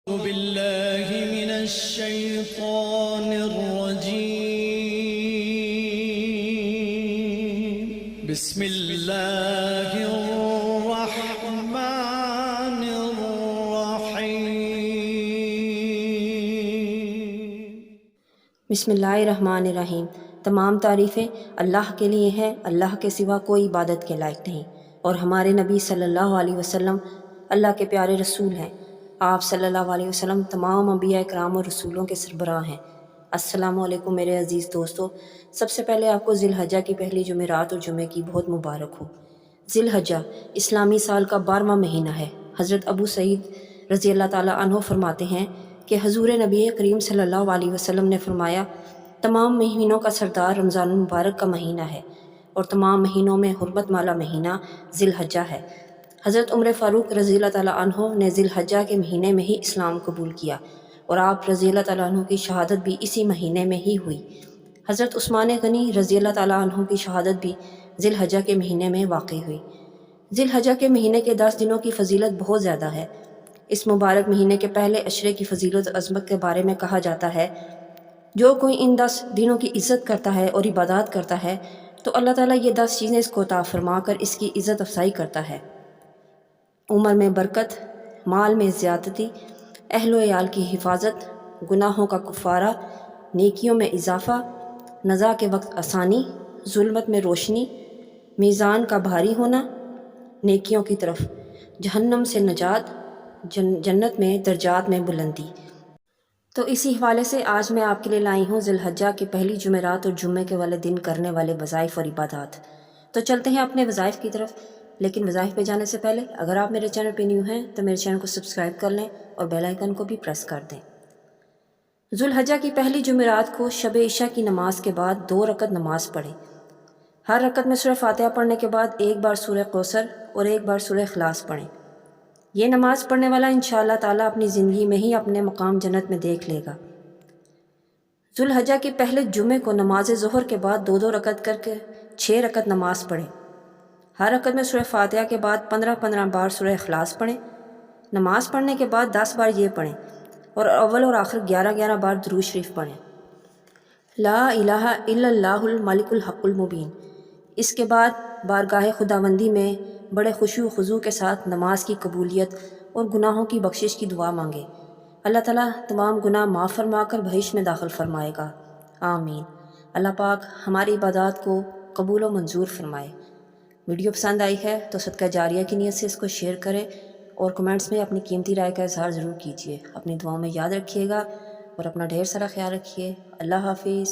أعوذ بالله من الشيطان الرجيم بسم الله الرحمن الرحيم بسم اللہ الرحمن الرحیم۔ تمام تعریفیں اللہ کے لیے ہیں، اللہ کے سوا کوئی عبادت کے لائق نہیں، اور ہمارے نبی صلی اللہ علیہ وسلم اللہ کے پیارے رسول ہیں۔ آپ صلی اللہ علیہ وسلم تمام انبیاء کرام اور رسولوں کے سربراہ ہیں۔ السلام علیکم میرے عزیز دوستو، سب سے پہلے آپ کو ذی الحجہ کی پہلی جمعرات اور جمعے کی بہت مبارک ہو۔ ذی الحجہ اسلامی سال کا 12واں مہینہ ہے۔ حضرت ابو سعید رضی اللہ تعالیٰ عنہ فرماتے ہیں کہ حضور نبی کریم صلی اللہ علیہ وسلم نے فرمایا، تمام مہینوں کا سردار رمضان المبارک کا مہینہ ہے، اور تمام مہینوں میں حرمت والا مہینہ ذی الحجہ ہے۔ حضرت عمر فاروق رضی اللہ تعالیٰ عنہ نے ذی الحجہ کے مہینے میں ہی اسلام قبول کیا، اور آپ رضی اللہ تعالیٰ عنہ کی شہادت بھی اسی مہینے میں ہی ہوئی۔ حضرت عثمان غنی رضی اللہ تعالیٰ عنہ کی شہادت بھی ذی الحجہ کے مہینے میں واقع ہوئی۔ ذی الحجہ کے مہینے کے 10 دنوں کی فضیلت بہت زیادہ ہے۔ اس مبارک مہینے کے پہلے عشرے کی فضیلت و عظمت کے بارے میں کہا جاتا ہے، جو کوئی ان 10 دنوں کی عزت کرتا ہے اور عبادات کرتا ہے تو اللہ تعالیٰ یہ 10 چیزیں اس کو عطا فرما کر اس کی عزت افزائی کرتا ہے: عمر میں برکت، مال میں زیادتی، اہل و عیال کی حفاظت، گناہوں کا کفارہ، نیکیوں میں اضافہ، نزا کے وقت آسانی، ظلمت میں روشنی، میزان کا بھاری ہونا، نیکیوں کی طرف، جہنم سے نجات، جنت میں درجات میں بلندی۔ تو اسی حوالے سے آج میں آپ کے لیے لائی ہوں ذی الحجہ کی پہلی جمعرات اور جمعے کے والے دن کرنے والے وظائف اور عبادات۔ تو چلتے ہیں اپنے وظائف کی طرف، لیکن وظائف پہ جانے سے پہلے اگر آپ میرے چینل پہ نیو ہیں تو میرے چینل کو سبسکرائب کر لیں اور بیل آئیکن کو بھی پریس کر دیں۔ ذی الحجہ کی پہلی جمعرات کو شب عشاء کی نماز کے بعد 2 رکعت نماز پڑھیں۔ ہر رکعت میں سورہ فاتحہ پڑھنے کے بعد ایک بار سورہ کوثر اور ایک بار سورہ اخلاص پڑھیں۔ یہ نماز پڑھنے والا انشاءاللہ تعالیٰ اپنی زندگی میں ہی اپنے مقام جنت میں دیکھ لے گا۔ ذی الحجہ کے پہلے جمعے کو نماز ظہر کے بعد 2 رکعت کر کے 6 رکعت نماز پڑھیں۔ ہر رکعت میں سورہ فاتحہ کے بعد 15 بار سورہ اخلاص پڑھیں۔ نماز پڑھنے کے بعد 10 بار یہ پڑھیں، اور اول اور آخر 11 بار درود شریف پڑھیں۔ لا الہ الا اللہ الملک الحق المبین۔ اس کے بعد بارگاہ خداوندی میں بڑے خشوع و خضوع کے ساتھ نماز کی قبولیت اور گناہوں کی بخشش کی دعا مانگے۔ اللہ تعالیٰ تمام گناہ معاف فرما کر بہشت میں داخل فرمائے گا، آمین۔ اللہ پاک ہماری عبادات کو قبول و منظور فرمائے۔ ویڈیو پسند آئی ہے تو صدقہ جاریہ کی نیت سے اس کو شیئر کریں، اور کمنٹس میں اپنی قیمتی رائے کا اظہار ضرور کیجیے۔ اپنی دعاؤں میں یاد رکھیے گا اور اپنا ڈھیر سارا خیال رکھیے۔ اللہ حافظ۔